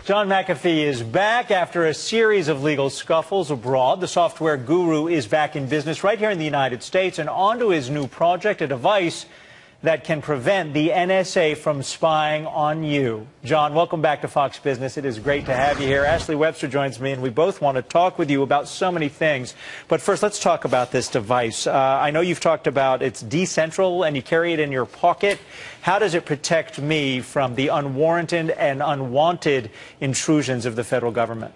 John McAfee is back after a series of legal scuffles abroad. The software guru is back in business right here in the United States and onto his new project, a device that can prevent the NSA from spying on you. John, welcome back to Fox Business. It is great to have you here. Ashley Webster joins me, and we both want to talk with you about so many things. But first, let's talk about this device. I know you've talked about it's decentral and you carry it in your pocket. How does it protect me from the unwarranted and unwanted intrusions of the federal government?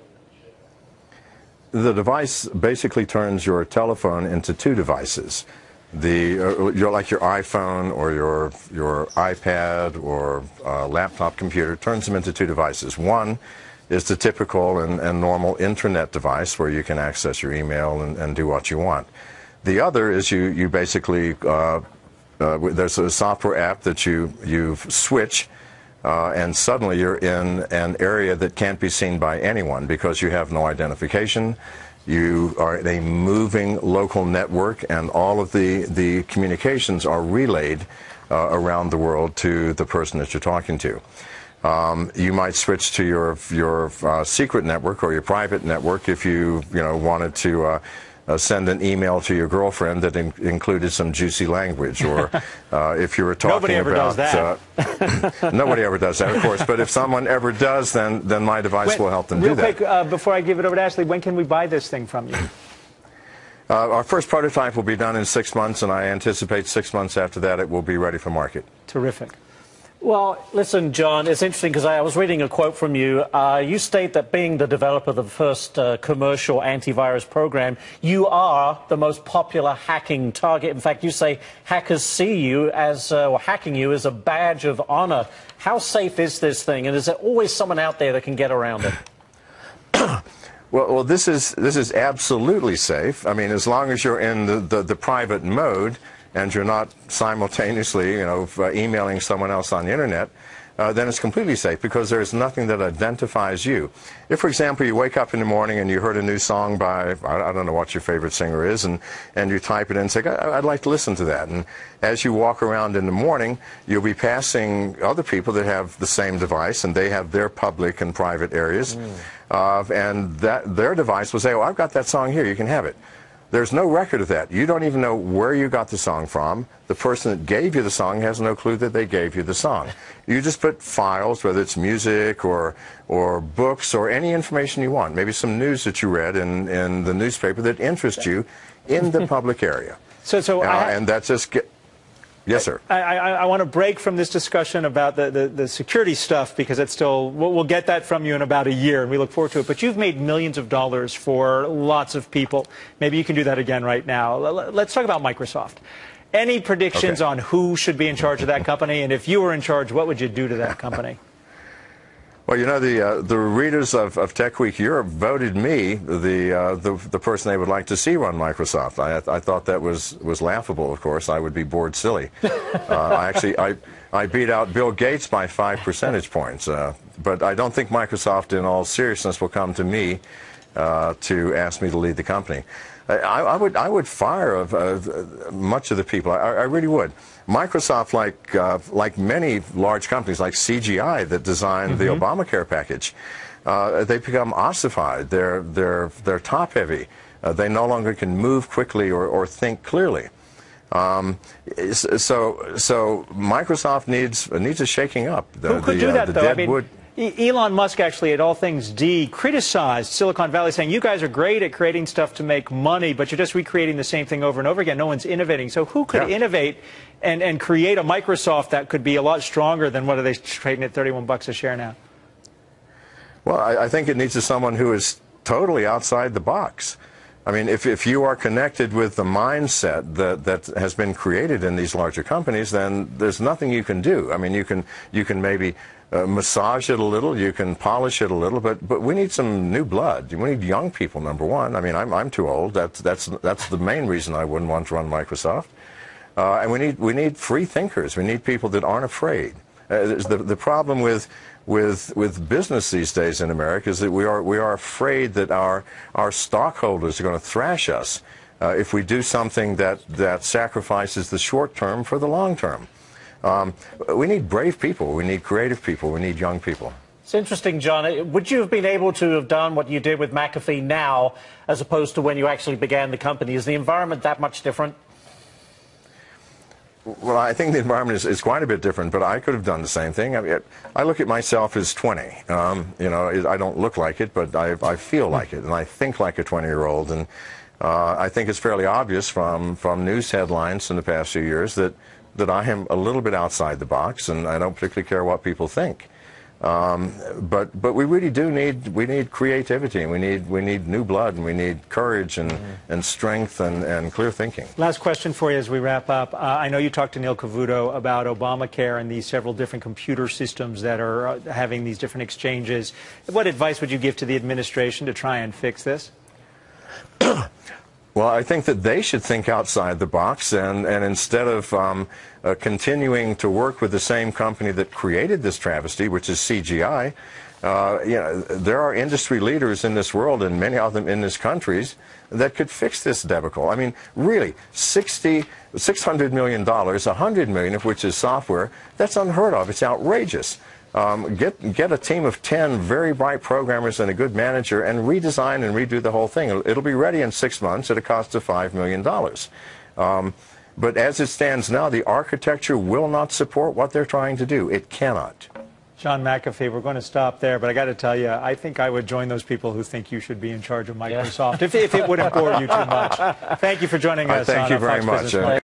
The device basically turns your telephone into two devices. Like your iPhone or your iPad or laptop computer, turns them into two devices. One is the typical and normal internet device where you can access your email and do what you want. The other is you basically, there's a software app that you switch and suddenly you're in an area that can't be seen by anyone because you have no identification. You are in a moving local network, and all of the communications are relayed around the world to the person that you're talking to. You might switch to your secret network or your private network if you wanted to send an email to your girlfriend that included some juicy language, or if you were talking Nobody ever does that. Nobody ever does that, of course. But if someone ever does, then my device will help them do that. Real quick, before I give it over to Ashley, when can we buy this thing from you? Our first prototype will be done in 6 months, and I anticipate 6 months after that it will be ready for market. Terrific. Well, listen, John, it's interesting because I was reading a quote from you. You state that being the developer of the first commercial antivirus program, you are the most popular hacking target. In fact, you say hackers see you as, or hacking you as a badge of honor. How safe is this thing? And is there always someone out there that can get around it? Well, this is absolutely safe. I mean, as long as you're in the private mode, and you're not simultaneously, emailing someone else on the internet, then it's completely safe because there's nothing that identifies you. If, for example, you wake up in the morning and you heard a new song by, I don't know what your favorite singer is, and you type it in and say, I'd like to listen to that. And as you walk around in the morning, you'll be passing other people that have the same device, and they have their public and private areas. And their device will say, oh, I've got that song here, you can have it. There's no record of that. You don't even know where you got the song from. The person that gave you the song has no clue that they gave you the song. You just put files, whether it's music or books or any information you want, maybe some news that you read in the newspaper that interests you, in the public area. And that's just... Yes, sir. I want to break from this discussion about the security stuff because it's still, we'll get that from you in about a year, and we look forward to it. But you've made millions of dollars for lots of people. Maybe you can do that again right now. Let's talk about Microsoft. Any predictions on who should be in charge of that company? And if you were in charge, what would you do to that company? Well, the readers of Tech Week Europe voted me the person they would like to see run Microsoft. I thought that was laughable. Of course, I would be bored silly. I beat out Bill Gates by 5 percentage points. But I don't think Microsoft, in all seriousness, will come to me to ask me to lead the company. I would fire much of the people. I really would. Microsoft, like many large companies, like CGI that designed the Obamacare package, they become ossified. They're top-heavy. They no longer can move quickly or think clearly. So Microsoft needs a shaking up. Who could do that, though? Elon Musk actually, at All Things D, criticized Silicon Valley, saying, you guys are great at creating stuff to make money, but you're just recreating the same thing over and over again. No one's innovating. So who could innovate and create a Microsoft that could be a lot stronger than what are they trading at $31 a share now? Well, I think it needs someone who is totally outside the box. I mean, if you are connected with the mindset that has been created in these larger companies, then there's nothing you can do. I mean, you can maybe massage it a little, you can polish it a little, but we need some new blood. We need young people, number one. I mean, I'm too old. That's the main reason I wouldn't want to run Microsoft. And we need free thinkers. We need people that aren't afraid. The problem with business these days in America is that we are afraid that our stockholders are going to thrash us if we do something that sacrifices the short term for the long term. We need brave people. We need creative people. We need young people. It's interesting, John. Would you have been able to have done what you did with McAfee now as opposed to when you actually began the company? Is the environment that much different? Well, I think the environment is quite a bit different, but I could have done the same thing. I mean, I look at myself as 20. You know, I don't look like it, but I feel like it, and I think like a 20-year-old. And I think it's fairly obvious from news headlines in the past few years that I am a little bit outside the box, and I don't particularly care what people think. But we really do need creativity, and we need new blood, and we need courage and strength and clear thinking. Last question for you as we wrap up. I know you talked to Neil Cavuto about Obamacare and these several different computer systems that are having these different exchanges. What advice would you give to the administration to try and fix this? Well, I think that they should think outside the box, and instead of continuing to work with the same company that created this travesty, which is CGI, you know, there are industry leaders in this world, and many of them in this countries, that could fix this debacle. I mean, really, $600 million, $100 million of which is software, that's unheard of. It's outrageous. Get a team of 10 very bright programmers and a good manager and redesign and redo the whole thing. It'll be ready in 6 months at a cost of $5 million. But as it stands now, the architecture will not support what they're trying to do. It cannot. John McAfee, we're going to stop there, but I got to tell you, I think I would join those people who think you should be in charge of Microsoft if it wouldn't bore you too much. Thank you for joining us. Thank you very much.